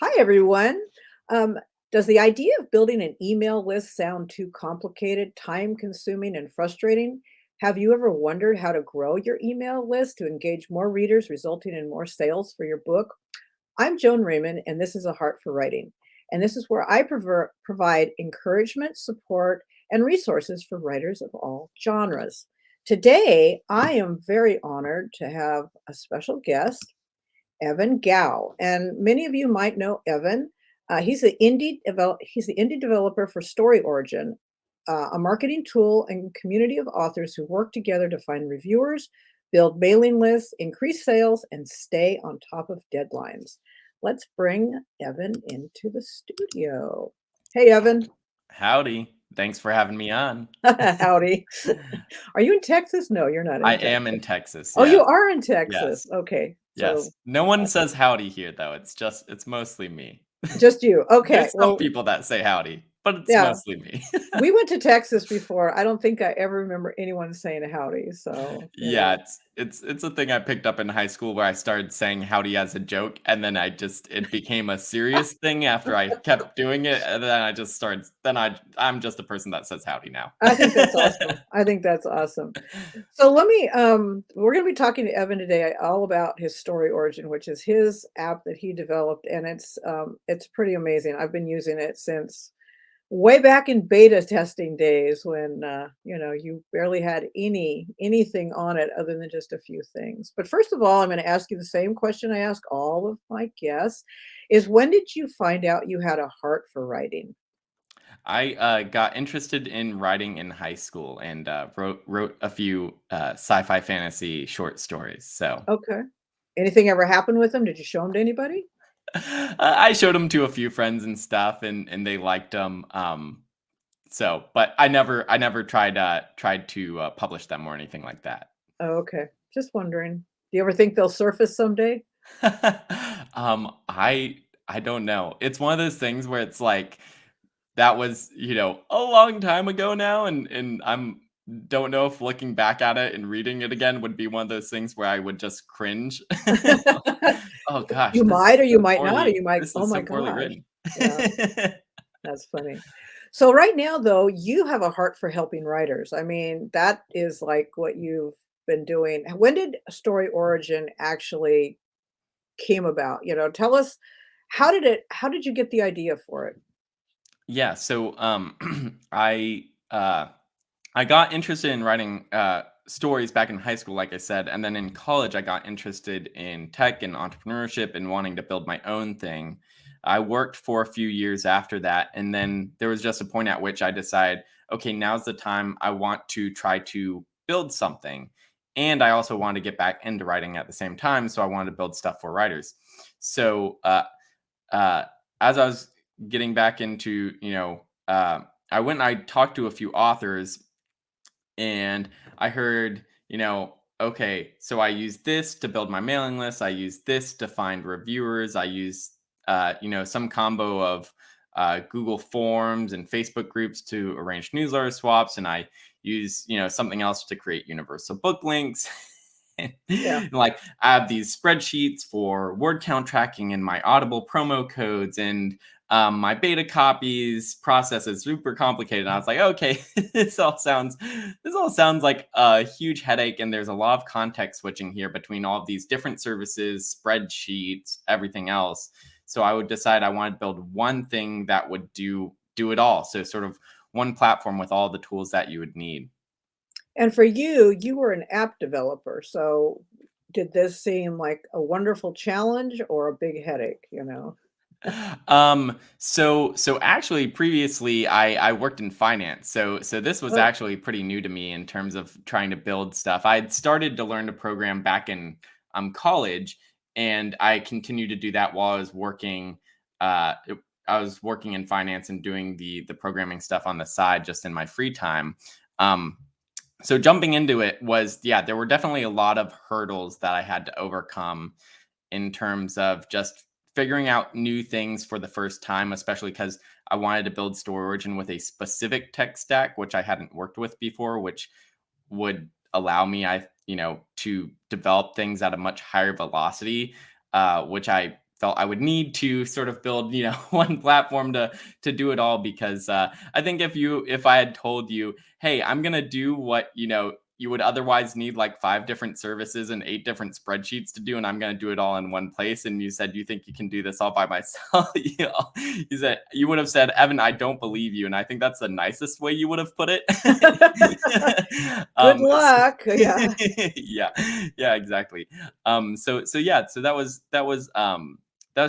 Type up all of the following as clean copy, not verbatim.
Hi, everyone. Um, does the idea of building an email list sound too complicated, time consuming, and frustrating? Have you ever wondered how to grow your email list to engage more readers, resulting in more sales for your book? I'm Joan Raymond, and this is A Heart for Writing. And this is where provide encouragement, support, and resources for writers of all genres. Today, I am very honored to have a special guest, Evan Gow, and many of you might know Evan. He's the indie developer for StoryOrigin, a marketing tool and community of authors who work together to find reviewers, build mailing lists, increase sales, and stay on top of deadlines. Let's bring Evan into the studio. Hey, Evan. Howdy. Thanks for having me on. Howdy. Are you in Texas? No, you're not I in am in Texas. Texas. Oh, you Yes. are in Texas. Yes. Okay, Yes. so No one awesome. says howdy here though. It's mostly me. Just you. Okay. There's some Well, people that say howdy, but it's yeah. mostly me. We went to Texas before. I don't think I ever remember anyone saying howdy, so, Yeah, it's a thing I picked up in high school where I started saying howdy as a joke, and then it became a serious thing after I kept doing it, and then I just started then I'm just a person that says howdy now. I think that's awesome. I think that's awesome. So we're gonna be talking to Evan today all about his Story Origin, which is his app that he developed, and it's pretty amazing. I've been using it since way back in beta testing days when, you barely had anything on it other than just a few things. But first of all, I'm gonna ask you the same question I ask all of my guests, is when did you find out you had a heart for writing? I got interested in writing in high school and wrote a few sci-fi fantasy short stories. So Okay. Anything ever happened with them? Did you show them to anybody? I showed them to a few friends and stuff, and they liked them. But I never tried to publish them or anything like that. Oh, okay. Just wondering. Do you ever think they'll surface someday? I don't know. It's one of those things where it's like that was, a long time ago now, and I'm don't know if looking back at it and reading it again would be one of those things where I would just cringe. Oh gosh, You might or you might not, or you might, this "Oh is my so poorly gosh." written. Yeah, that's funny. So right now, though, you have a heart for helping writers. I mean, that is like what you've been doing. When did Story Origin actually came about? Tell us how did you get the idea for it? Yeah, so I got interested in writing stories back in high school, like I said, and then in college, I got interested in tech and entrepreneurship and wanting to build my own thing. I worked for a few years after that, and then there was just a point at which I decided, okay, now's the time I want to try to build something. And I also wanted to get back into writing at the same time, so I wanted to build stuff for writers. So uh, as I was getting back into, I went and I talked to a few authors and I heard, okay, so I use this to build my mailing list. I use this to find reviewers. I use, some combo of Google Forms and Facebook groups to arrange newsletter swaps. And I use, something else to create universal book links. Yeah. Like I have these spreadsheets for word count tracking and my Audible promo codes and my beta copies process is super complicated. And I was like, okay, this all sounds like a huge headache, and there's a lot of context switching here between all of these different services, spreadsheets, everything else. So I would decide I wanted to build one thing that would do it all. So sort of one platform with all the tools that you would need. And for you, you were an app developer, so did this seem like a wonderful challenge or a big headache? So actually previously I worked in finance. So this was Oh, actually pretty new to me in terms of trying to build stuff. I had started to learn to program back in college, and I continued to do that while I was working I was working in finance and doing the programming stuff on the side just in my free time. Um so jumping into it was, yeah, there were definitely a lot of hurdles that I had to overcome in terms of just figuring out new things for the first time, especially because I wanted to build Store Origin with a specific tech stack, which I hadn't worked with before, which would allow me, to develop things at a much higher velocity, which I felt I would need to sort of build, one platform to do it all, because I think if I had told you, hey, I'm gonna do what you would otherwise need like 5 different services and 8 different spreadsheets to do, and I'm gonna do it all in one place, and you said you think you can do this all by myself, you would have said, Evan, I don't believe you, and I think that's the nicest way you would have put it. Good um, luck. Yeah. yeah, yeah, exactly. So yeah, so that was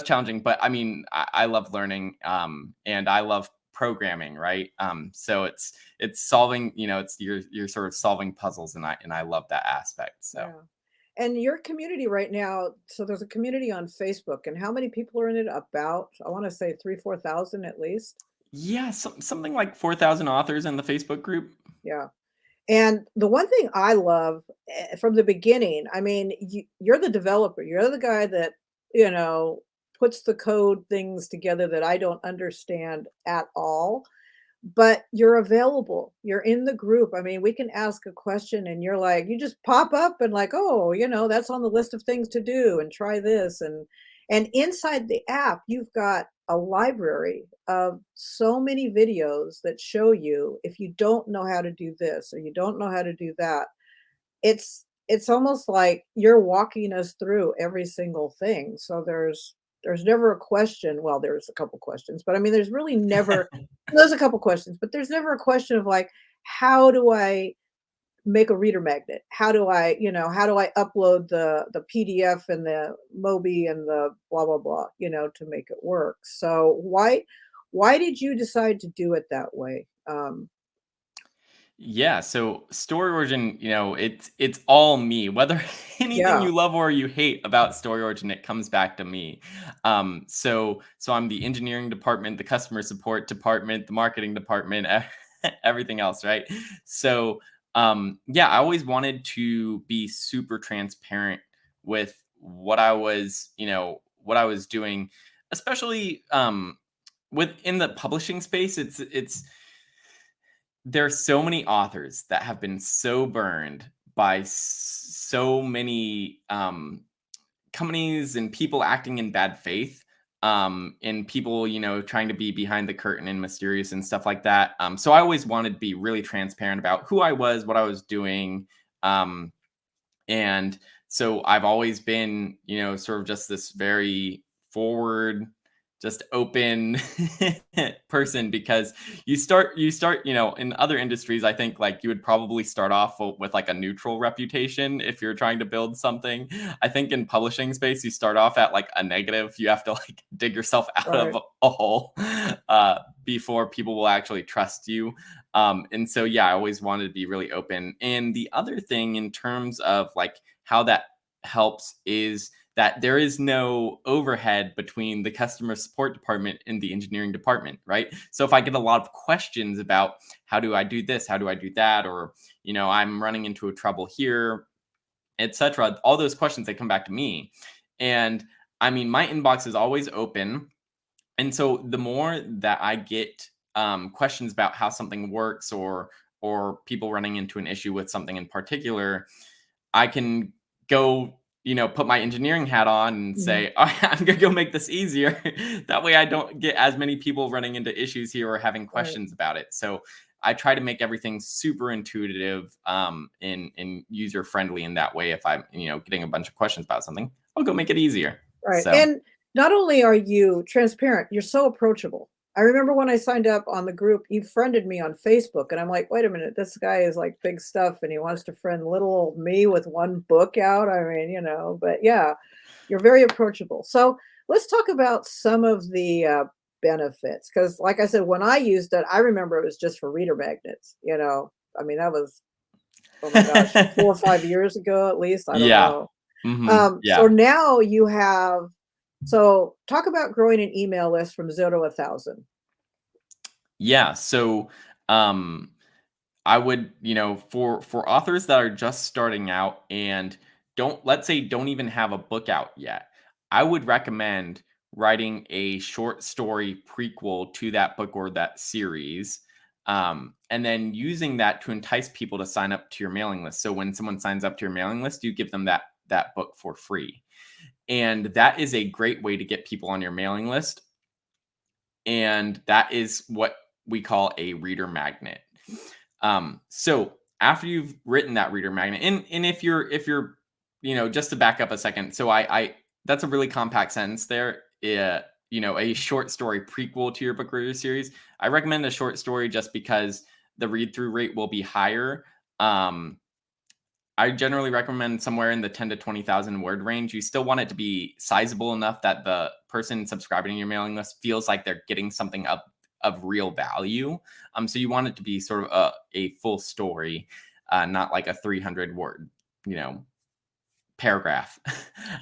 challenging, but I mean, I love learning, and I love programming, right? So it's solving, it's you're sort of solving puzzles, and I love that aspect. So Yeah. And your community right now, so there's a community on Facebook, and how many people are in it? About, I want to say 3, 4,000 at least. yeah, something like 4,000 authors in the Facebook group. Yeah. And the one thing I love from the beginning, I mean, you're the developer, you're the guy that, you know, puts the code things together that I don't understand at all. But you're available. You're in the group. I mean, we can ask a question and you're like, you just pop up and like, oh, that's on the list of things to do and try this. And inside the app, you've got a library of so many videos that show you if you don't know how to do this or you don't know how to do that. It's almost like you're walking us through every single thing. So there's never a question. Well, there's a couple questions, but I mean, there's a couple questions, but there's never a question of like, how do I make a reader magnet? How do I upload the PDF and the Mobi and the blah blah blah, to make it work? So why did you decide to do it that way? Yeah, so StoryOrigin, it's all me. Whether anything Yeah, you love or you hate about StoryOrigin, it comes back to me. So I'm the engineering department, the customer support department, the marketing department, everything else, right? So yeah, I always wanted to be super transparent with what I was doing, especially within the publishing space. It's There are so many authors that have been so burned by so many companies and people acting in bad faith, and people trying to be behind the curtain and mysterious and stuff like that. So I always wanted to be really transparent about who I was, what I was doing, um, and so I've always been, sort of just this very forward, just open person, because you start, in other industries, I think like you would probably start off with like a neutral reputation if you're trying to build something. I think in publishing space, you start off at like a negative. You have to like dig yourself out of right. a hole before people will actually trust you. And so, yeah, I always wanted to be really open. And the other thing in terms of like how that helps is that there is no overhead between the customer support department and the engineering department, right? So if I get a lot of questions about how do I do this, how do I do that, or I'm running into a trouble here, etc., all those questions, they come back to me. And I mean, my inbox is always open, and so the more that I get questions about how something works, or people running into an issue with something in particular, I can go, put my engineering hat on and Mhm. say, all right, I'm gonna go make this easier. That way I don't get as many people running into issues here or having Right. questions about it. So I try to make everything super intuitive, and user friendly in that way. If I'm, getting a bunch of questions about something, I'll go make it easier. Right, So and not only are you transparent, you're so approachable. I remember when I signed up on the group, you friended me on Facebook, and I'm like, "Wait a minute, this guy is like big stuff, and he wants to friend little old me with one book out." I mean, but yeah, you're very approachable. So let's talk about some of the benefits, because, like I said, when I used it, I remember it was just for reader magnets. I mean, that was, oh my gosh, 4 or 5 years ago at least. I don't yeah. know. So Yeah. now you have so talk about growing an email list from 0 to 1,000. Yeah. So um I would, for authors that are just starting out and let's say don't even have a book out yet, I would recommend writing a short story prequel to that book or that series. And then using that to entice people to sign up to your mailing list. So when someone signs up to your mailing list, you give them that book for free. And that is a great way to get people on your mailing list. And that is what we call a reader magnet. So after you've written that reader magnet, and if you're, just to back up a second, so I that's a really compact sentence there. A short story prequel to your book reader series. I recommend a short story just because the read through rate will be higher. I generally recommend somewhere in the 10 to 20,000 word range. You still want it to be sizable enough that the person subscribing to your mailing list feels like they're getting something of real value. So you want it to be sort of a full story, not like a 300 word, paragraph.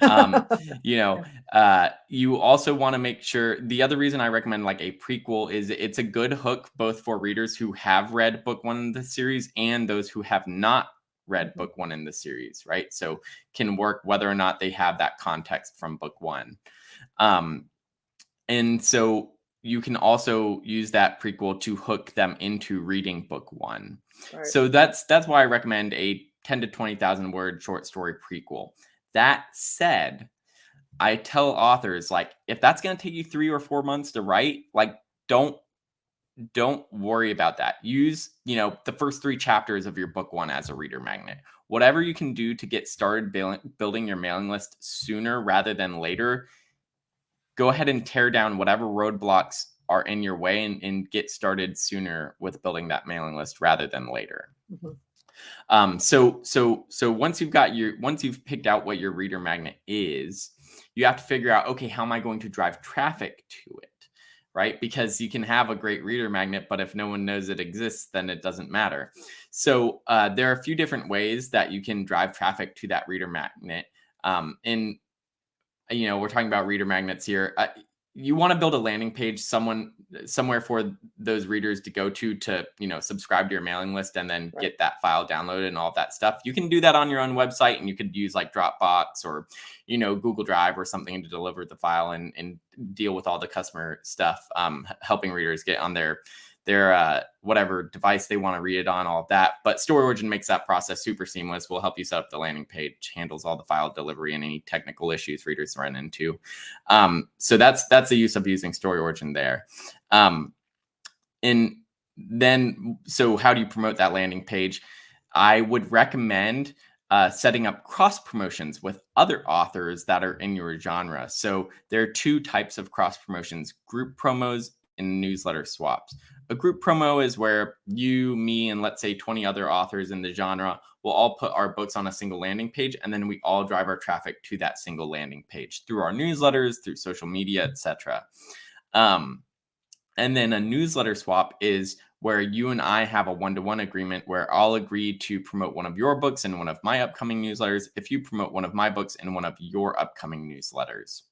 um, Yeah. You also want to make sure, the other reason I recommend like a prequel is it's a good hook both for readers who have read book one in the series and those who have not read Mhm. book one in the series, right? So can work whether or not they have that context from book one. And so you can also use that prequel to hook them into reading book one. Right. So that's why I recommend a 10 to 20,000 word short story prequel. That said, I tell authors, like, if that's going to take you 3 or 4 months to write, like, don't worry about that. Use, the first 3 chapters of your book one as a reader magnet. Whatever you can do to get started building your mailing list sooner rather than later, go ahead and tear down whatever roadblocks are in your way, and get started sooner with building that mailing list rather than later. Mhm. So once you've picked out what your reader magnet is, you have to figure out, okay, how am I going to drive traffic to it? Right? Because you can have a great reader magnet, but if no one knows it exists, then it doesn't matter. So there are a few different ways that you can drive traffic to that reader magnet. And we're talking about reader magnets here. You want to build a landing page somewhere for those readers to go to subscribe to your mailing list and then Right. get that file downloaded and all of that stuff. You can do that on your own website, and you could use like Dropbox or Google Drive or something to deliver the file and deal with all the customer stuff, helping readers get on their whatever device they want to read it on, all of that. But StoryOrigin makes that process super seamless. We'll help you set up the landing page, handles all the file delivery and any technical issues readers run into. So that's the use of using StoryOrigin there. And then, so how do you promote that landing page? I would recommend setting up cross promotions with other authors that are in your genre. So there are 2 types of cross promotions: group promos and newsletter swaps. A group promo is where you, me, and let's say 20 other authors in the genre will all put our books on a single landing page, and then we all drive our traffic to that single landing page through our newsletters, through social media, etc. And then a newsletter swap is where you and I have a one-to-one agreement where I'll agree to promote one of your books in one of my upcoming newsletters if you promote one of my books in one of your upcoming newsletters.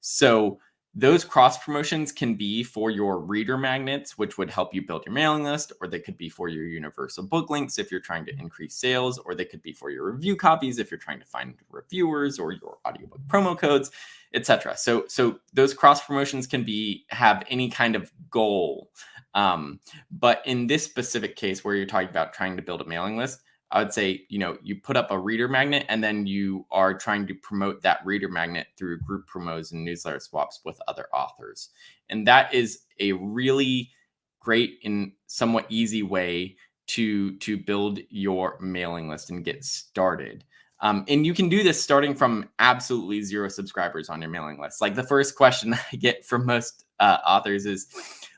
So those cross promotions can be for your reader magnets, which would help you build your mailing list, or they could be for your universal book links if you're trying to increase sales, or they could be for your review copies if you're trying to find reviewers, or your audiobook promo codes, etc. So those cross promotions can have any kind of goal. But in this specific case where you're talking about trying to build a mailing list, I would say, you put up a reader magnet, and then you are trying to promote that reader magnet through group promos and newsletter swaps with other authors. And that is a really great and somewhat easy way to build your mailing list and get started. And you can do this starting from absolutely 0 subscribers on your mailing list. Like, the first question I get from most authors is,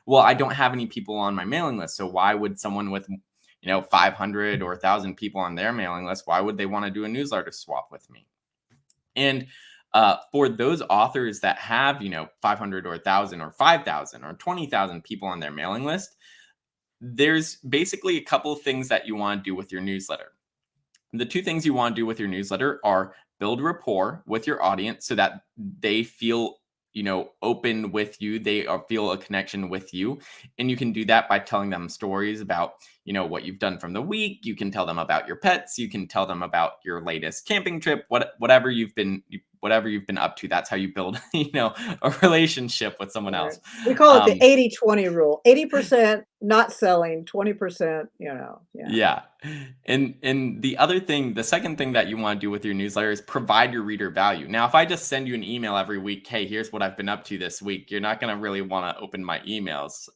well, I don't have any people on my mailing list. So why would someone with 500 or 1,000 people on their mailing list, why would they want to do a newsletter swap with me? And for those authors that have 500 or 1,000 or 5,000 or 20,000 people on their mailing list, there's basically a couple of things that you want to do with your newsletter. The 2 things you want to do with your newsletter are build rapport with your audience so that they feel open with you, they feel a connection with you. And you can do that by telling them stories about what you've done from the week. You can tell them about your pets, you can tell them about your latest camping trip, whatever you've been whatever you've been up to, that's how you build, a relationship with someone Right. else. We call it the Um, 80-20 rule. 80% not selling, 20%, yeah. Yeah. And the second thing that you want to do with your newsletter is provide your reader value. Now, if I just send you an email every week, hey, here's what I've been up to this week, you're not going to really want to open my emails.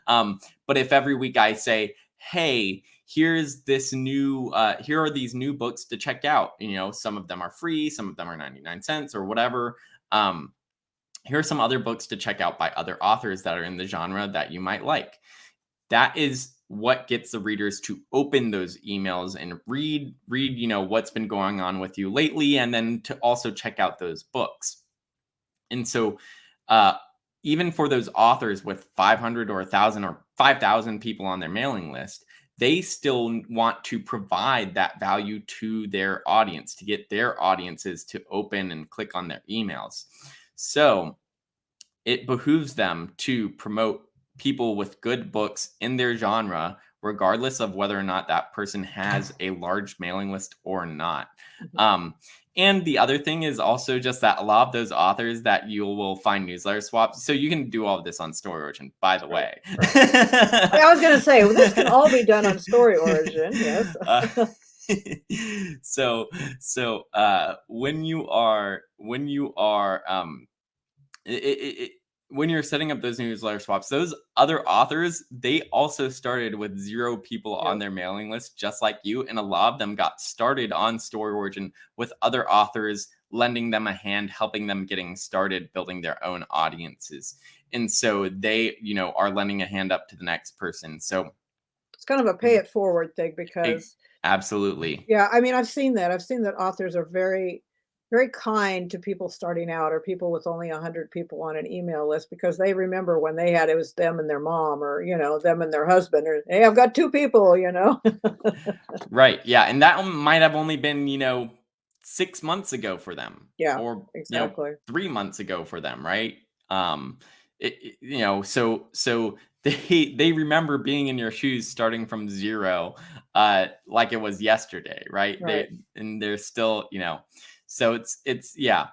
But if every week I say, hey, here are these new books to check out. Some of them are free, some of them are 99 cents or whatever. Here are some other books to check out by other authors that are in the genre that you might like. That is what gets the readers to open those emails and read, what's been going on with you lately, and then to also check out those books. And so, uh, even for those authors with 500 or 1,000 or 5,000 people on their mailing list, they still want to provide that value to their audience, to get their audiences to open and click on their emails. So it behooves them to promote people with good books in their genre, regardless of whether or not that person has a large mailing list or not. Mhm. Um, and the other thing is also just that a lot of those authors that you will find newsletter swaps. So you can do all of this on StoryOrigin, by the Right, way. right. I was gonna say, well, this can all be done on StoryOrigin, yes. Uh, so it, it, it, when you're setting up those newsletter swaps, those other authors, they also started with 0 people on Yep. their mailing list, just like you. And a lot of them got started on StoryOrigin with other authors, lending them a hand, helping them getting started, building their own audiences. And so they, are lending a hand up to the next person. So It's kind of a pay it forward thing it, because absolutely. yeah, I mean, I've seen that. I've seen that authors are very, very kind to people starting out or people with only 100 people on an email list because they remember when they had it was them and their mom or, them and their husband or, hey, I've got 2 people. Right. Yeah. And that might have only been, 6 months ago for them Yeah, or, exactly. 3 months ago for them. Right. Um, so they remember being in your shoes starting from 0, like it was yesterday. Right. Right. And they're still, so yeah.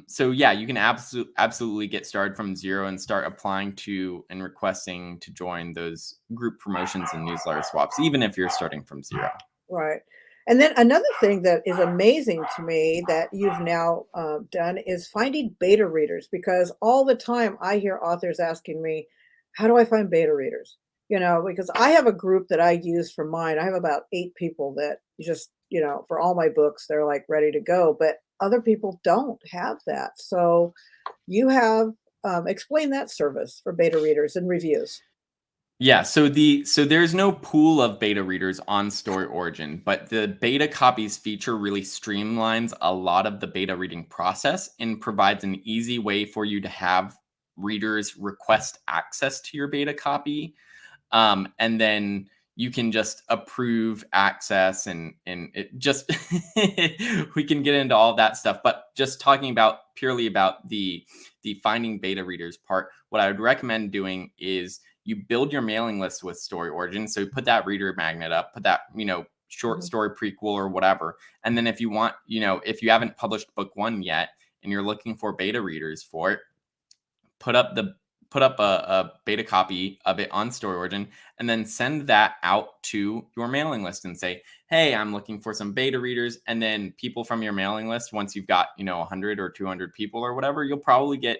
So yeah, you can absolutely get started from 0 and start applying to and requesting to join those group promotions and newsletter swaps, even if you're starting from 0. Right. And then another thing that is amazing to me that you've now done is finding beta readers because all the time I hear authors asking me, how do I find beta readers? Because I have a group that I use for mine. I have about 8 people that just, for all my books, they're like ready to go, but other people don't have that. So you have explained that service for beta readers and reviews. Yeah, so there's no pool of beta readers on StoryOrigin, but the beta copies feature really streamlines a lot of the beta reading process and provides an easy way for you to have readers request access to your beta copy. And then you can just approve access and it just we can get into all that stuff. But just talking about purely about the finding beta readers part, what I would recommend doing is you build your mailing list with StoryOrigin. So you put that reader magnet up, put that, short Mhm. story prequel or whatever. And then if you want, if you haven't published book 1 yet and you're looking for beta readers for it, put up the put up a beta copy of it on StoryOrigin and then send that out to your mailing list and say, hey, I'm looking for some beta readers. And then people from your mailing list, once you've got, 100 or 200 people or whatever, you'll probably get,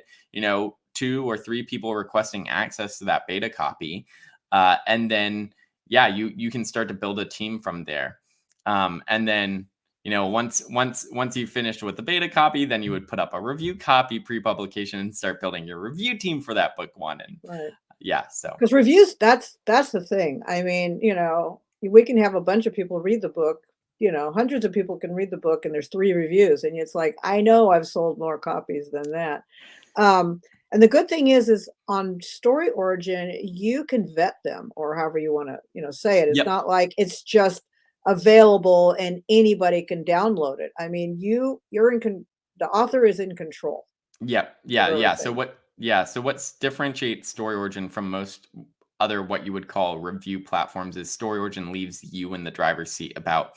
2 or 3 people requesting access to that beta copy. And then, yeah, you can start to build a team from there. And then once you finished with the beta copy, then you would put up a review copy pre-publication and start building your review team for that book 1. And Right. yeah, so Because reviews, that's the thing. I mean, we can have a bunch of people read the book, hundreds of people can read the book and there's 3 reviews and it's like, I know I've sold more copies than that. And the good thing is on Story Origin, you can vet them or however you want to, say it. It's yep. not like it's just available and anybody can download it. I mean, the author is in control Yep. of Yeah, yeah. So everything. what's differentiates StoryOrigin from most other what you would call review platforms is StoryOrigin leaves you in the driver's seat about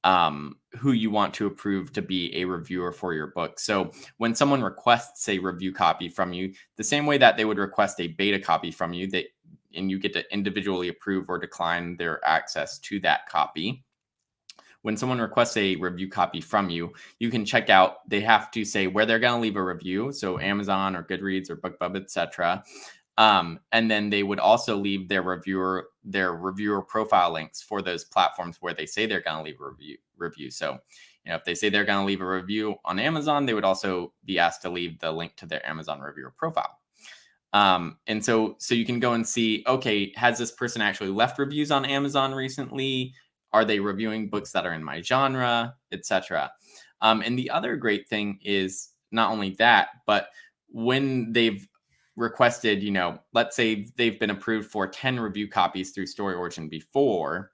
who you want to approve to be a reviewer for your book. So when someone requests a review copy from you, the same way that they would request a beta copy from you, and you get to individually approve or decline their access to that copy. When someone requests a review copy from you, you can check out, they have to say where they're going to leave a review. So Amazon or Goodreads or BookBub, etc. And then they would also leave their reviewer profile links for those platforms where they say they're going to leave a review. So, if they say they're going to leave a review on Amazon, they would also be asked to leave the link to their Amazon reviewer profile. And so you can go and see, okay, has this person actually left reviews on Amazon recently? Are they reviewing books that are in my genre, etc.? And the other great thing is not only that, but when they've requested, let's say they've been approved for 10 review copies through StoryOrigin before,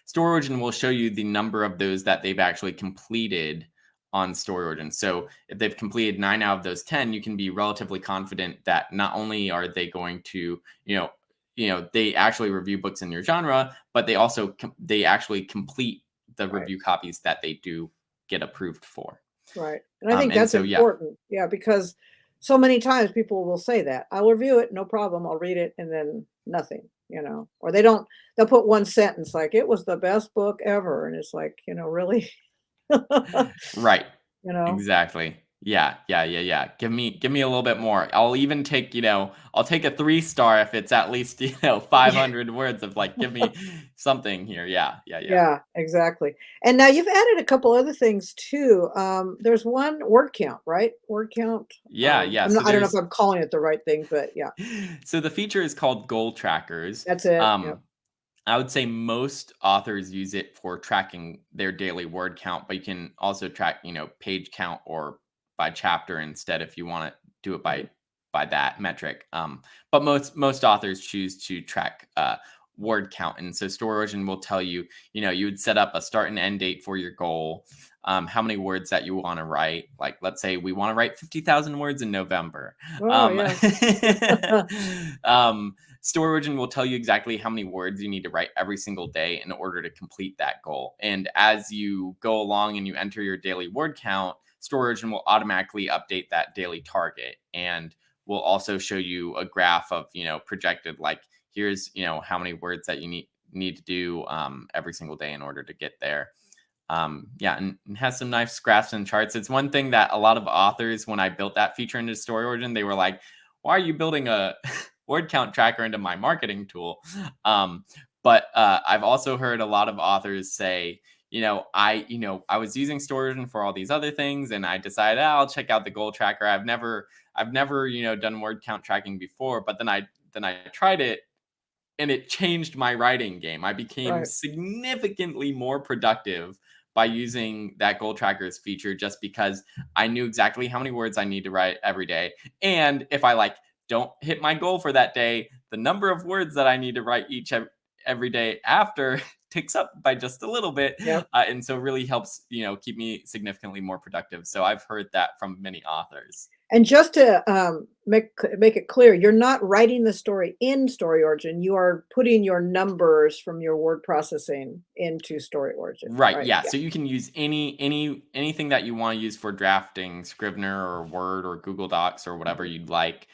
StoryOrigin will show you the number of those that they've actually completed on StoryOrigin. So if they've completed 9 out of those 10, you can be relatively confident that not only are they going to, they actually review books in your genre, but they actually complete the Right. review copies that they do get approved for. Right. And I think And that's so, yeah. important. Yeah, because so many times people will say that. I'll review it, no problem. I'll read it and then nothing, or they'll put one sentence like it was the best book ever. And it's like, really? Right. You know? Exactly. Yeah. Yeah. Yeah. Yeah. Give me a little bit more. I'll even take, I'll take a 3-star if it's at least, 500 words of like, give me something here. Yeah. Yeah. Yeah. Yeah, exactly. And now you've added a couple other things too. There's one word count, right? Word count. Yeah. Yeah. So I don't know if I'm calling it the right thing, but yeah, so the feature is called goal trackers. that's it. Yep. I would say most authors use it for tracking their daily word count, but you can also track, page count or by chapter instead if you want to do it Mhm. by that metric. But most authors choose to track word count, and so StoryOrigin will tell you, you would set up a start and end date for your goal, how many words that you want to write. Like, let's say we want to write 50,000 words in November. Oh, Um, yeah. StoryOrigin will tell you exactly how many words you need to write every single day in order to complete that goal. And as you go along and you enter your daily word count, StoryOrigin will automatically update that daily target and will also show you a graph of, projected, like, here's, how many words that you need to do every single day in order to get there. Yeah, and has some nice graphs and charts. It's one thing that a lot of authors, when I built that feature into StoryOrigin, they were like, why are you building a word count tracker into my marketing tool? But I've also heard a lot of authors say, I was using StoryOrigin for all these other things, and I decided, I'll check out the goal tracker. I've never, done word count tracking before, but then I tried it, and it changed my writing game. I became Right. significantly more productive by using that goal trackers feature, just because I knew exactly how many words I need to write every day. And if I don't hit my goal for that day, the number of words that I need to write every day after ticks up by just a little bit. Yep. And so really helps, keep me significantly more productive. So I've heard that from many authors. And just to, make it clear, you're not writing the story in StoryOrigin, you are putting your numbers from your word processing into StoryOrigin, Right. right? Yeah. Yeah. So you can use anything that you want to use for drafting, Scrivener or Word or Google Docs or whatever Mhm. you'd like.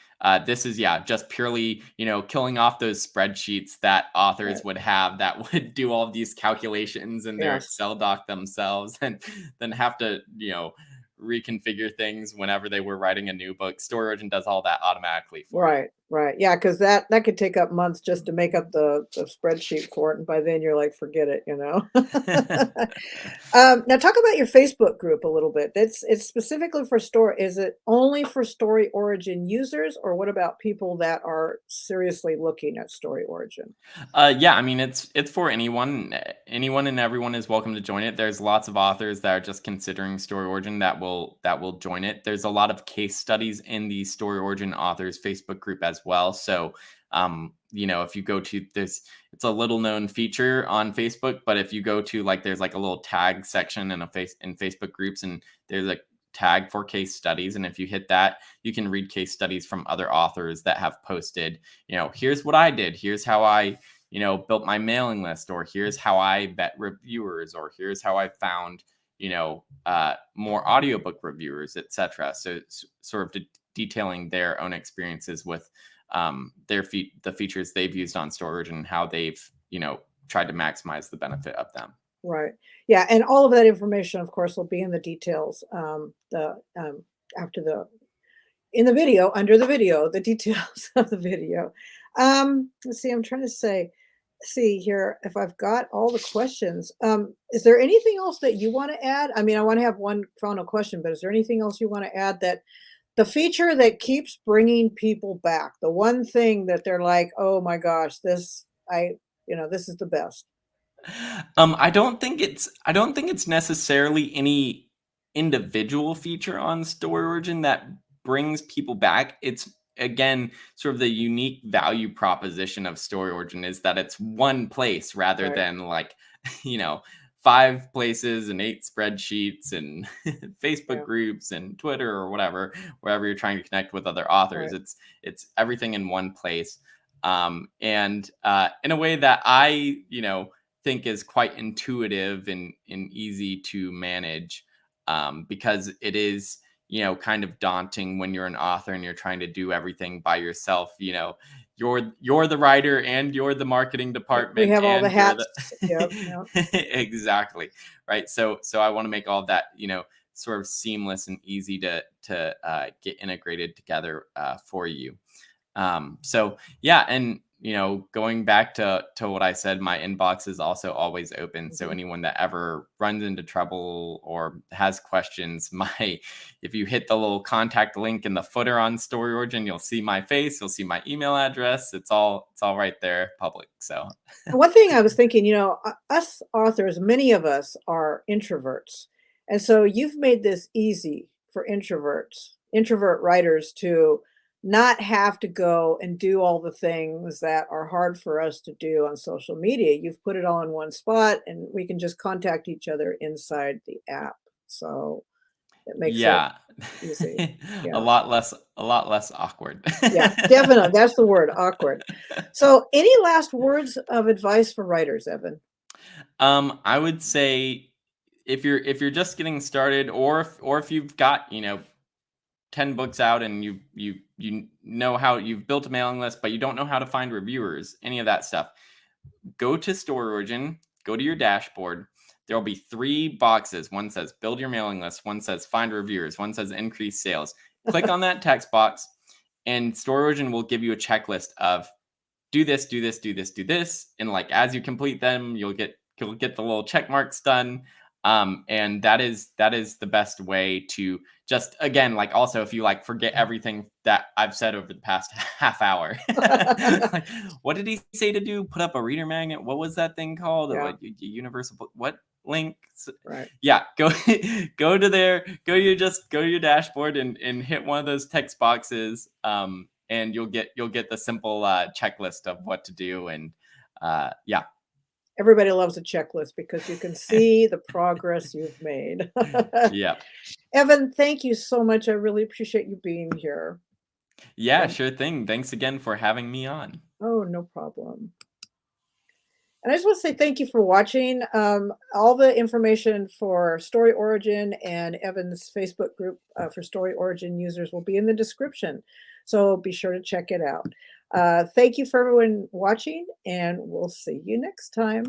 This is, just purely, killing off those spreadsheets that authors Right. would have that would do all of these calculations in their Yes. Excel doc themselves, and then have to, reconfigure things whenever they were writing a new book. StoryOrigin does all that automatically for you. Right, right. Yeah, because that could take up months just to make up the spreadsheet for it, and by then you're like, "Forget it." Now talk about your Facebook group a little bit. It's specifically for story is it only for Story Origin users, or what about people that are seriously looking at Story Origin? Yeah, I mean it's for anyone. Anyone and everyone is welcome to join it. There's lots of authors that are just considering Story Origin that will join it. There's a lot of case studies in the Story Origin authors Facebook group as well. So, if you go to this, it's a little known feature on Facebook, but if you go to, like, there's like a little tag section in Facebook groups, and there's a tag for case studies, and if you hit that, you can read case studies from other authors that have posted, here's what I did, here's how I built my mailing list, or here's how I vet reviewers, or here's how I found, more audiobook reviewers, etc. So it's sort of detailing their own experiences with the features they've used on StoryOrigin, and how they've, tried to maximize the benefit of them. Right. Yeah, and all of that information, of course, will be in the details, after the in the video, under the video, the details of the video. Let's see, I'm trying to see here if I've got all the questions. Is there anything else that you want to add? I mean, I want to have one final question, but is there anything else you want to add, that the feature that keeps bringing people back, the one thing that they're like, oh my gosh, this is the best. I don't think it's necessarily any individual feature on StoryOrigin that brings people back. It's, again, sort of the unique value proposition of StoryOrigin is that it's one place rather Right. than like, you know, 5 places and 8 spreadsheets and Facebook Yeah. groups and Twitter or whatever, wherever you're trying to connect with other authors. Right. It's everything in one place. And in a way that I, think is quite intuitive and easy to manage, because it is, kind of daunting when you're an author and you're trying to do everything by yourself. You're the writer, and you're the marketing We department, have all the and you're the hats. Yep. Yep. exactly, right. So I want to make all of that, sort of seamless and easy to get integrated together for you. So yeah, and going back to what I said, my inbox is also always open. So Mhm. anyone that ever runs into trouble or has questions, if you hit the little contact link in the footer on StoryOrigin, you'll see my face, you'll see my email address. It's all right there, public. So And one thing I was thinking, us authors, many of us are introverts. And so you've made this easy for introvert writers to not have to go and do all the things that are hard for us to do on social media. You've put it all in one spot, and we can just contact each other inside the app. So it makes it yeah, easy. a Yeah. lot less awkward. Yeah, definitely. That's the word, awkward. So any last words of advice for writers, Evan? I would say, if you're just getting started, or if you've got 10 books out, and you know how you've built a mailing list, but you don't know how to find reviewers, any of that stuff, go to StoryOrigin, go to your dashboard. There will be 3 boxes. One says build your mailing list, one says find reviewers, one says increase sales. Click on that text box, and StoryOrigin will give you a checklist of do this, do this, do this, do this, and like as you complete them, you'll get the little check marks done. And that is the best way to, just, again, like, also, if you like forget everything that I've said over the past half hour, like, what did he say to do? Put up a reader magnet? What was that thing called? Yeah, What, universal what link? right. Yeah, go go to there, go to your dashboard, and hit one of those text boxes, and you'll get the simple checklist of what to do. And yeah. Everybody loves a checklist because you can see the progress you've made. Yeah. Evan, thank you so much. I really appreciate you being here. Yeah, And sure thing. Thanks again for having me on. oh, no problem. And I just want to say thank you for watching. All the information for Story Origin and Evan's Facebook group for Story Origin users will be in the description. So be sure to check it out. Thank you for everyone watching, and we'll see you next time.